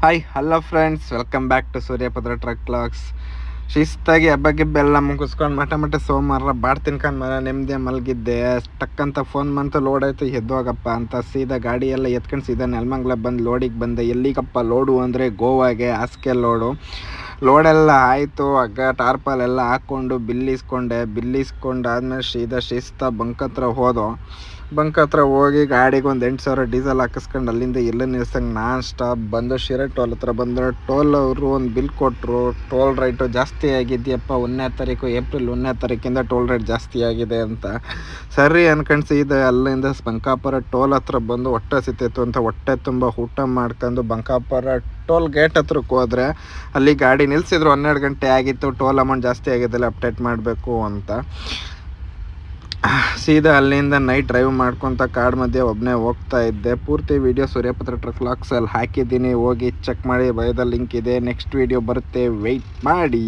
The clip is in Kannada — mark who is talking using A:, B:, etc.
A: Hi hello friends, welcome back to Suryapadra truck vlogs. ಶಿಸ್ತಾಗಿ ಹಬ್ಬಕ್ಕಿಬ್ಬೆಲ್ಲ ಮುಗಿಸ್ಕೊಂಡು ಮಠ ಸೋಮವಾರ ಬಾಡ್ ತಿನ್ಕೊಂಡು ನೆಮ್ಮದಿ ಮಲಗಿದ್ದೆ. ಟಕ್ಕಂತ ಫೋನ್ ಬಂತು, ಲೋಡ್ ಆಯಿತು, ಎದ್ದೋಗಪ್ಪ ಅಂತ ಸೀದಾ ಗಾಡಿ ಎಲ್ಲ ಎತ್ಕೊಂಡು ಸೀದಾ ನೆಲಮಂಗ್ಲ ಬಂದು ಲೋಡಿಗೆ ಬಂದೆ. ಎಲ್ಲಿಗಪ್ಪ ಲೋಡು ಅಂದರೆ ಗೋವಾಗೆ, ಹಾಸಿಗೆ ಲೋಡೆಲ್ಲ ಆಯಿತು. ಹಗ್ಗ ಟಾರ್ಪಲ್ ಎಲ್ಲ ಹಾಕ್ಕೊಂಡು ಬಿಲ್ಲಿಸ್ಕೊಂಡು ಆದಮೇಲೆ ಶಿಸ್ತಾ ಬಂಕ್ ಹತ್ರ ಹೋಗಿ ಗಾಡಿಗೆ ಒಂದು 8,000 ಡೀಸೆಲ್ ಹಾಕಿಸ್ಕೊಂಡು ಅಲ್ಲಿಂದ ಎಲ್ಲ ನಿಲ್ಸಂಗೆ ನಾನ್ ಸ್ಟಾಪ್ ಬಂದು ಶಿರಾ ಟೋಲ್ ಹತ್ರ ಬಂದರೆ ಟೋಲ್ ಅವರು ಒಂದು ಬಿಲ್ ಕೊಟ್ಟರು. ಟೋಲ್ ರೇಟು ಜಾಸ್ತಿ ಆಗಿದೆಯಪ್ಪ, 1ನೇ ತಾರೀಕು ಏಪ್ರಿಲ್ 1ನೇ ತಾರೀಕಿಂದ ಟೋಲ್ ರೇಟ್ ಜಾಸ್ತಿ ಆಗಿದೆ ಅಂತ. ಸರಿ ಅನ್ಕೊಂಡು ಸೀದಾ ಅಲ್ಲಿಂದ ಬಂಕಾಪುರ ಟೋಲ್ ಹತ್ರ ಬಂದು ಹೊಟ್ಟೆ ಹಸಿತಿತ್ತು ಅಂತ ಹೊಟ್ಟೆ ತುಂಬ ಊಟ ಮಾಡ್ಕೊಂಡು ಬಂಕಾಪುರ ಟೋಲ್ ಗೇಟ್ ಹತ್ರಕ್ಕೆ ಹೋದರೆ ಅಲ್ಲಿ ಗಾಡಿ ನಿಲ್ಲಿಸಿದ್ರು. 12 ಗಂಟೆ ಆಗಿತ್ತು. ಟೋಲ್ ಅಮೌಂಟ್ ಜಾಸ್ತಿ ಆಗಿದ್ದಲ್ಲ, ಅಪ್ಡೇಟ್ ಮಾಡಬೇಕು ಅಂತ ಸೀದಾ ಅಲ್ಲಿಂದ ನೈಟ್ ಡ್ರೈವ್ ಮಾಡ್ಕೊತ ಕಾಡ್ ಮಧ್ಯೆ ಒಬ್ಬನೇ ಹೋಗ್ತಾ ಇದ್ದೆ. ಪೂರ್ತಿ ವೀಡಿಯೋ ಸೂರ್ಯಪತ್ರ ಟ್ರಕ್ ವ್ಲಾಗ್ಸಲ್ಲಿ ಹಾಕಿದ್ದೀನಿ, ಹೋಗಿ ಚೆಕ್ ಮಾಡಿ. ಬಯೋದಲ್ಲಿ ಲಿಂಕ್ ಇದೆ. ನೆಕ್ಸ್ಟ್ ವೀಡಿಯೋ ಬರುತ್ತೆ, ವೆಯ್ಟ್ ಮಾಡಿ.